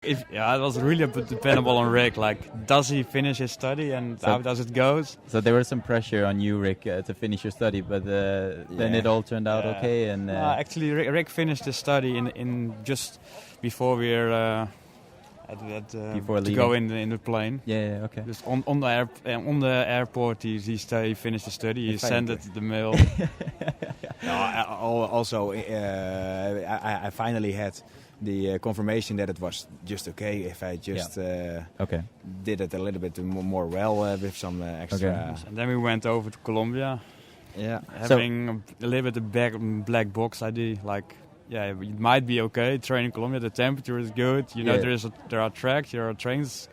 It was really dependable on Rick. Like, does he finish his study and how does it go? So there was some pressure on you, Rick, to finish your study, but then it all turned out okay. And actually, Rick finished his study in just before we were before to go in the plane. Yeah, okay. Just on the airport, he finished the study. He sent it the mail. Also, I finally had the confirmation that it was just okay if I just did it a little bit more well with some extra. Okay. And then we went over to Colombia. Yeah, having a little bit of black box ID. Like, it might be okay. Train in Colombia, the temperature is good. You know, there are tracks, there are trains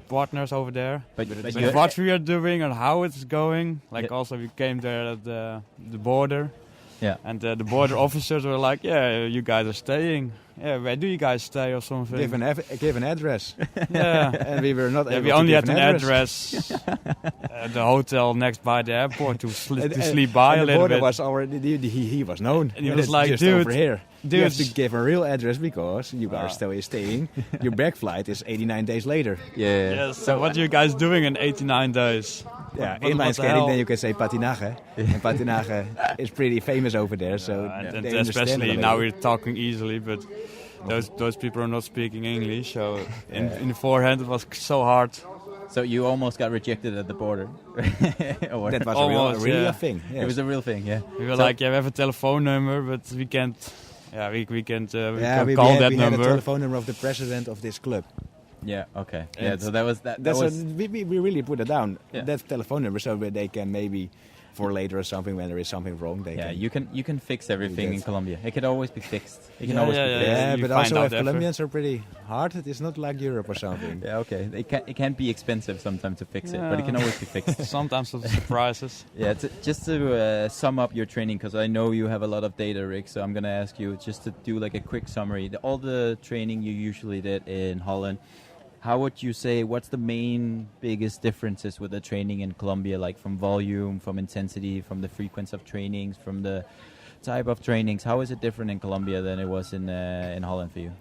partners over there. But what we are doing and how it's going. Like, also we came there at the border. Yeah. And the border officers were like, you guys are staying. Yeah, where do you guys stay or something? Give an address. Yeah. And we were not able we only had an address at the hotel next by the airport to sleep by a little bit. The border was already, he was known. And he was like, just dude, over here. You have to give a real address because you are still staying. Your back flight is 89 days later. Yeah. So what are you guys doing in 89 days? Inline skating, then you can say patinage. And patinage is pretty famous over there. So and especially now we're talking easily, but those people are not speaking English. So in the forehand it was so hard. So you almost got rejected at the border. That was really a thing. Yes. It was a real thing, yeah. We were like, we have a telephone number, but we can't. We can't call that we number. We had a telephone number of the president of this club. Yeah, okay. Yeah, so that was... we really put it down, that telephone number, so they can maybe, for later or something, when there is something wrong, you can fix everything in Colombia. It can always be fixed. It can but also if Colombians are pretty hard, it's not like Europe or something. Yeah, okay. It can be expensive sometimes to fix it, but it can always be fixed. Sometimes with surprises. Yeah, just to sum up your training, because I know you have a lot of data, Rick, so I'm going to ask you just to do like a quick summary. All the training you usually did in Holland, how would you say, what's the biggest differences with the training in Colombia, like from volume, from intensity, from the frequency of trainings, from the type of trainings? How is it different in Colombia than it was in Holland for you?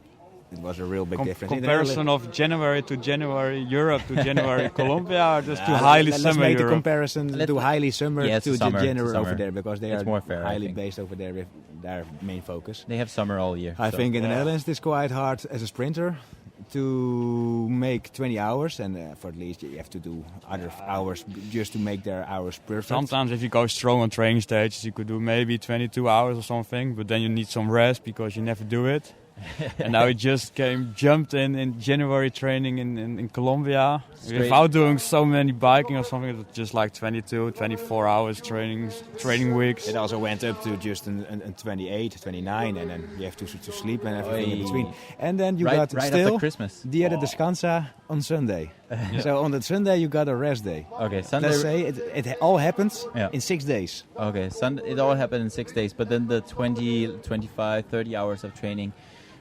It was a real big difference. Comparison of January to January Europe to January Colombia, or just to highly summer Let's make Europe? the comparison to highly summer to January over there, because they are more fair, highly based over there with their main focus. They have summer all year. I think in the Netherlands it's quite hard as a sprinter to make 20 hours, and for at least you have to do other hours just to make their hours perfect. Sometimes if you go strong on training stages, you could do maybe 22 hours or something, but then you need some rest because you never do it. And now we just jumped in January training in Colombia without doing so many biking or something. It was just like 22, 24 hours training weeks. It also went up to just 28, 29, and then you have to sleep and everything in between. And then you got still after Christmas. Dia de Descansa on Sunday. So on that Sunday you got a rest day. Okay, Sunday. Let's say it all happens in 6 days. Okay, it all happened in 6 days, but then the 20, 25, 30 hours of training,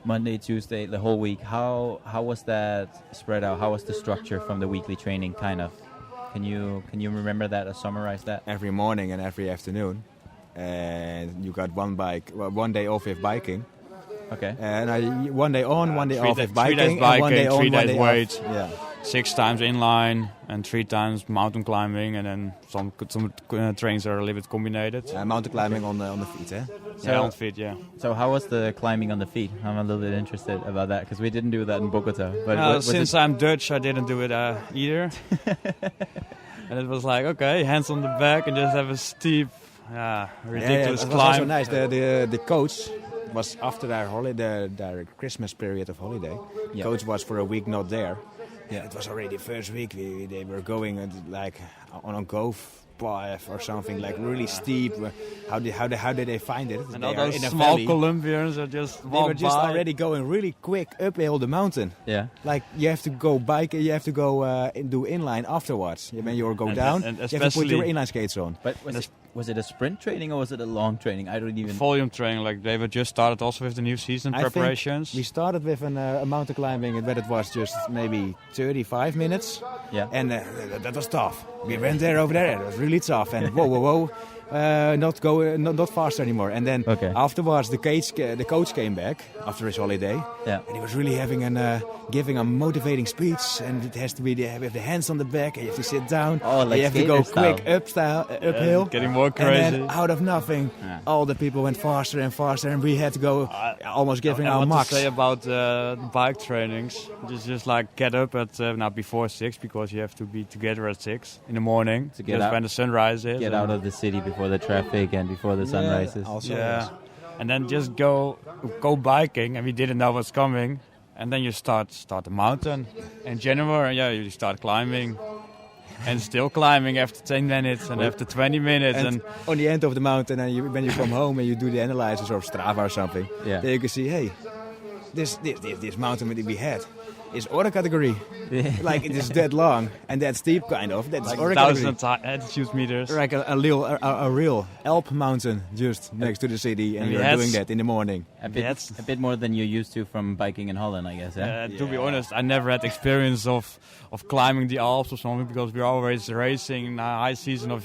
Monday, Tuesday, the whole week. How was that spread out? How was the structure from the weekly training, kind of? Can you remember that or summarize that? Every morning and every afternoon, and you got one day off with biking. Okay. And one day on, one day off with biking, 3 days biking, and one day on, 3 days one day weight. off. Yeah. 6 times inline and 3 times mountain climbing, and then some trains are a little bit combined. Mountain climbing on the feet, eh? On the feet, yeah. So how was the climbing on the feet? I'm a little bit interested about that, because we didn't do that in Bogota. But since I'm Dutch, I didn't do it either. And it was like, okay, hands on the back and just have a steep, ridiculous climb. It was also nice. The coach was after their Christmas period of holiday. The coach was for a week not there. Yeah, it was already the first week. They were going like on a golf path or something, like really steep. How did they find it? And all those small Colombians are just already going really quick uphill the mountain. Yeah, like you have to go bike, you have to go do inline afterwards. When you go down, you have to put your inline skates on. But was it a sprint training or was it a long training? I don't even... Volume training, like they were just started also with the new season preparations. We started with a mountain climbing, but it was just maybe 35 minutes. Yeah. And that was tough. We went over there, it was really tough. And whoa. not faster anymore. And then afterwards, the coach came back after his holiday, and he was really giving a motivating speech. And it has to be with the hands on the back, and you have to sit down. Oh, like you have to go style. quick uphill, getting more crazy. And then out of nothing, all the people went faster and faster, and we had to go almost giving our max. max. To say about bike trainings, just like get up at now before 6 because you have to be together at 6 in the morning to get out when the sun rises. Get out of the city before the traffic and before the sun rises. And then just go biking, and we didn't know what's coming. And then you start the mountain in January. You start climbing. And still climbing after 10 minutes and after 20 minutes. And on the end of the mountain, and when you come home and you do the analysis of Strava or something, then you can see, hey, this mountain that we had is other category. Like it is that long and that steep kind of. That's like other 1,000 altitude meters. Like a real Alp mountain just next to the city, and you're doing that in the morning. A bit more than you're used to from biking in Holland, I guess. To be honest, I never had experience of climbing the Alps or something because we're always racing in the high season of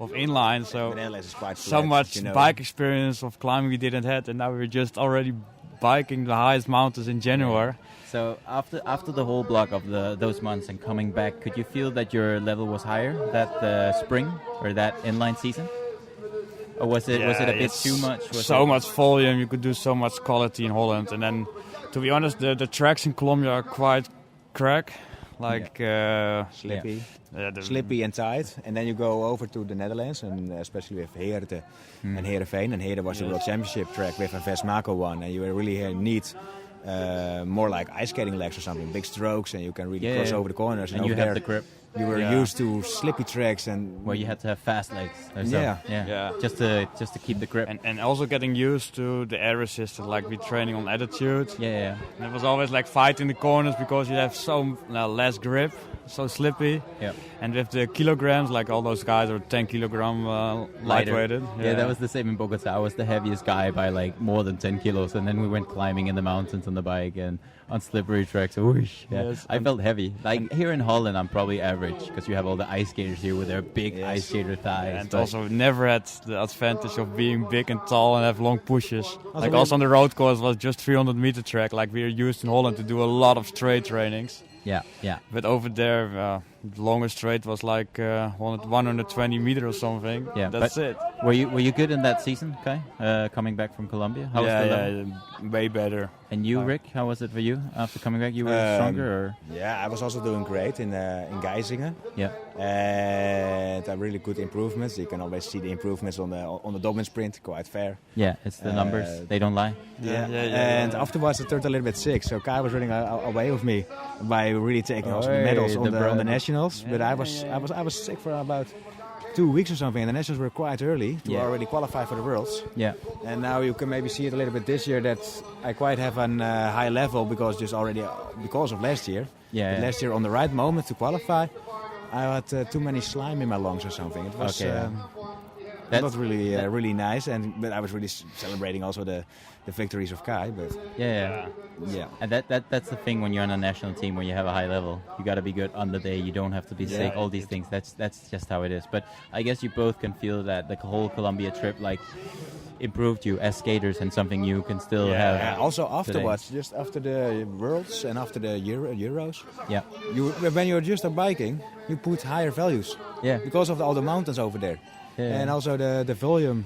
inline. So much bike experience of climbing we didn't have, and now we're just already biking the highest mountains in January. So after the whole block of those months and coming back, could you feel that your level was higher that spring or that inline season? Or was it a bit too much? So much volume, you could do so much quality in Holland. And then, to be honest, the tracks in Colombia are quite crack. Slippy. Slippy and tight. And then you go over to the Netherlands, and especially with Heerde and Heerenveen. And Heerde was the World Championship track with a Vesmaco one. And you really need more like ice skating legs or something, big strokes, and you can really cross over the corners. And you have the grip. You were used to slippy tracks and where you had to have fast legs. Just to keep the grip. And also getting used to the air resistance, like we're training on altitude. And it was always like fighting the corners because you have so less grip, so slippy. And with the kilograms, like all those guys are 10 kilogram lightweighted. That was the same in Bogota. I was the heaviest guy by like more than 10 kilos, and then we went climbing in the mountains on the bike and on slippery tracks. I felt heavy. Like here in Holland, I'm probably average because you have all the ice skaters here with their big ice skater thighs. And also never had the advantage of being big and tall and have long pushes. Like also on the road course was just 300 meter track. Like we're used in Holland to do a lot of straight trainings. But over there, the longest straight was like 120 meters or something. That's it. Were you good in that season, Kai? Coming back from Colombia, how was the level? Way better. And you, Rick, how was it for you after coming back? You were stronger, or? Yeah, I was also doing great in Geisingen. And really good improvements. You can always see the improvements on the Dublin sprint, quite fair. Yeah, it's the numbers; they don't lie. And afterwards, I turned a little bit sick, so Kai was running away with me by really taking also the medals on the nationals. But I was sick for about 2 weeks or something, and the nationals were quite early to already qualify for the Worlds. And now you can maybe see it a little bit this year that I quite have a high level because of last year. But last year on the right moment to qualify, I had too many slime in my lungs or something. It was not really nice, but I was really celebrating also the victories of Kai. But and that's the thing when you're on a national team where you have a high level. You got to be good on the day. You don't have to be sick. All these things. That's just how it is. But I guess you both can feel that the whole Colombia trip improved you as skaters and something you can still have. Also afterwards, today. Just after the Worlds and after the Euros. When you're just biking, you put higher values. Because of all the mountains over there. And also the volume.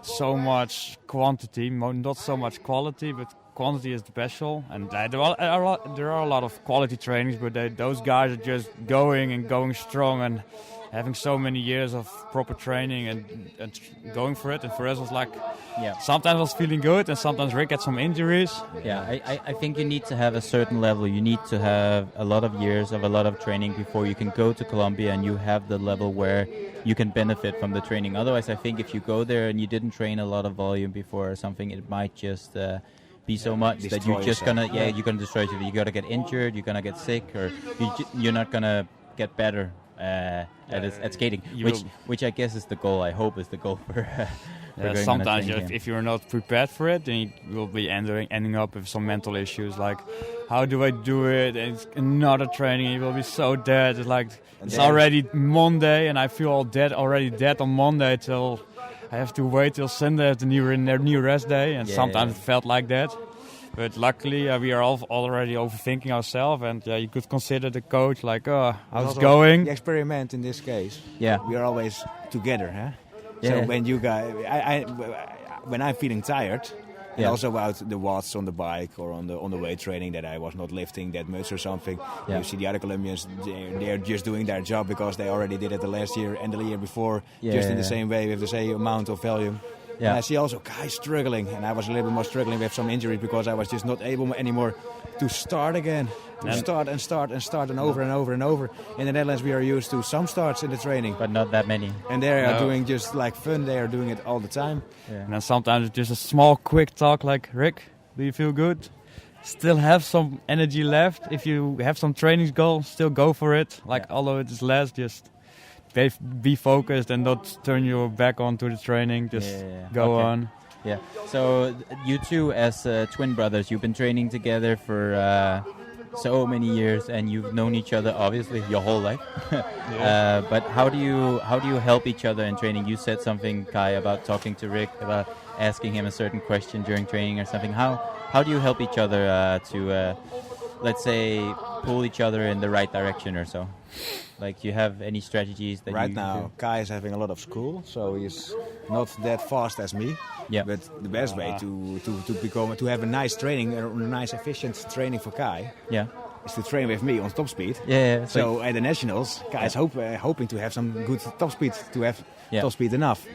So much quantity, not so much quality, but quantity is special. And there are a lot of quality trainings, but those guys are just going strong and having so many years of proper training and going for it. And for us, it was like sometimes I was feeling good, and sometimes Rick had some injuries. I think you need to have a certain level. You need to have a lot of years of a lot of training before you can go to Colombia and you have the level where you can benefit from the training. Otherwise, I think if you go there and you didn't train a lot of volume before or something, it might just be so much that you're just you're gonna destroy you. You're gonna get injured, you're gonna get sick, or you're not gonna get better at skating, which I guess is the goal. I hope is the goal Yeah, sometimes if you're not prepared for it, then you will be ending up with some mental issues like, how do I do it? And it's another training, and you will be so dead. It's like it's already Monday, and I feel already dead on Monday till I have to wait till Sunday at their new rest day. And sometimes it felt like that. But luckily, we are all already overthinking ourselves, and you could consider the coach like, how's it going? The experiment in this case. Yeah, we are always together, huh? Yeah. So when you guys, when I'm feeling tired, and also about the watts on the bike or on the weight training that I was not lifting that much or something. You see the other Colombians, they're just doing their job because they already did it the last year and the year before, just in the same way with the same amount of volume. Yeah. And I see also guys struggling, and I was a little bit more struggling with some injuries because I was just not able anymore to start again. Start and over and over and over. In the Netherlands we are used to some starts in the training. But not that many. And they are doing just like fun, they are doing it all the time. Yeah. And then sometimes it's just a small quick talk like, Rick, do you feel good? Still have some energy left. If you have some training goal, still go for it. Although it is less, just be focused and not turn your back onto the training. Just go on. Yeah. So you two, as twin brothers, you've been training together for so many years, and you've known each other obviously your whole life. But how do you help each other in training? You said something, Kai, about talking to Rick, about asking him a certain question during training or something. How do you help each other to let's say pull each other in the right direction or so? Like, you have any strategies that right now Kai is having a lot of school, so he's not that fast as me. Yeah. But the best way to have a nice training, a nice efficient training for Kai, is to train with me on top speed. So at the nationals, Kai is hoping to have some good top speed, to have top speed enough.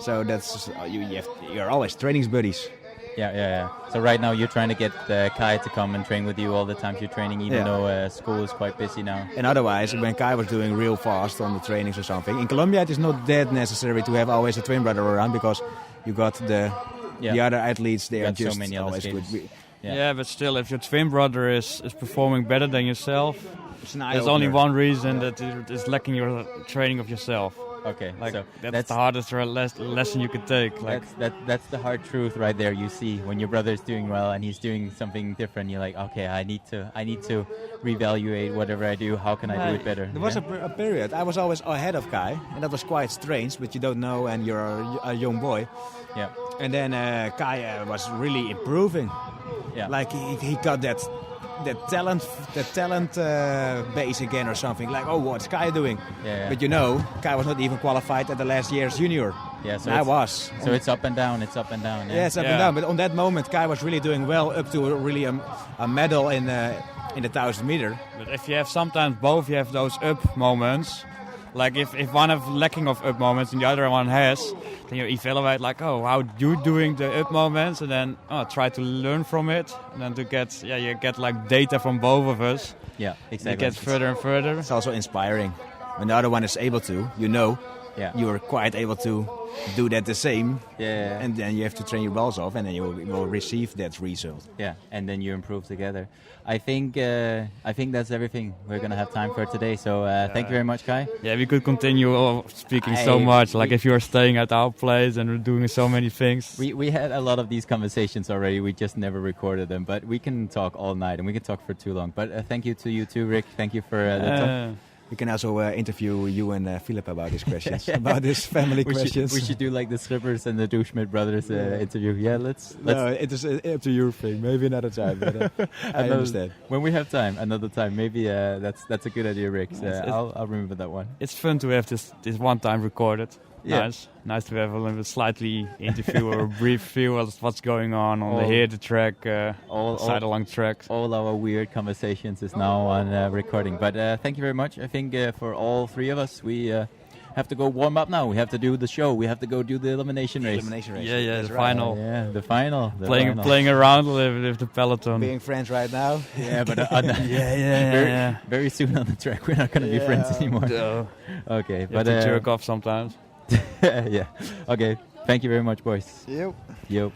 So that's you're always training buddies. Yeah. So right now you're trying to get Kai to come and train with you all the time you're training, even though school is quite busy now. And otherwise, when Kai was doing real fast on the trainings or something, in Colombia it is not that necessary to have always a twin brother around, because you got the other athletes, they are just so always good. But still, if your twin brother is performing better than yourself, there's only one reason, that it is lacking your training of yourself. Okay, so that's the hardest lesson you could take. That's the hard truth right there. You see, when your brother is doing well and he's doing something different, you're like, okay, I need to reevaluate whatever I do. How can I do it better? There was a period I was always ahead of Kai, and that was quite strange. But you don't know, and you're a young boy. Yeah. And then Kai was really improving. Yeah. Like he got that talent base again or something. Like, what's Kai doing? But Kai was not even qualified at the last year's junior. Yeah, so I was. So it's up and down. It's up and down. Yeah, it's up and down. But on that moment, Kai was really doing well, up to really a medal in the 1,000 meter. But if you have sometimes both, you have those up moments. Like if one have lacking of up moments and the other one has, then you evaluate like, how you doing the up moments, and then try to learn from it, and then you get like data from both of us. Yeah, exactly. You get further and further. It's also inspiring when the other one is able to, you are quite able to do that the same. Yeah. And then you have to train your balls off, and then you will receive that result. Yeah, and then you improve together. I think that's everything we're gonna have time for today. So thank you very much, Kai. Yeah, we could continue speaking so much. Like if you're staying at our place and we're doing so many things. We had a lot of these conversations already. We just never recorded them, but we can talk all night and we can talk for too long. But thank you to you too, Rick. Thank you for the talk. We can also interview you and Philip about these questions, about this family questions. We should do like the Slippers and the Duschmidt brothers interview. Yeah, let's. No, it is up to your thing. Maybe another time. But, I understand. When we have time, another time. Maybe that's a good idea, Rick. So I'll remember that one. It's fun to have this one time recorded. Yeah. Nice to have a little bit slightly interview or a brief view of what's going on the Heerde track, side along track. All our weird conversations is now on recording. But thank you very much. I think for all three of us, we have to go warm up now. We have to do the show. We have to go do the elimination race. Yeah, the final. The final. Playing around with the peloton. Being friends right now. Yeah, but very soon on the track, we're not going to be friends anymore. No. Okay, but jerk off sometimes. Yeah. Okay. Thank you very much, boys. Yep.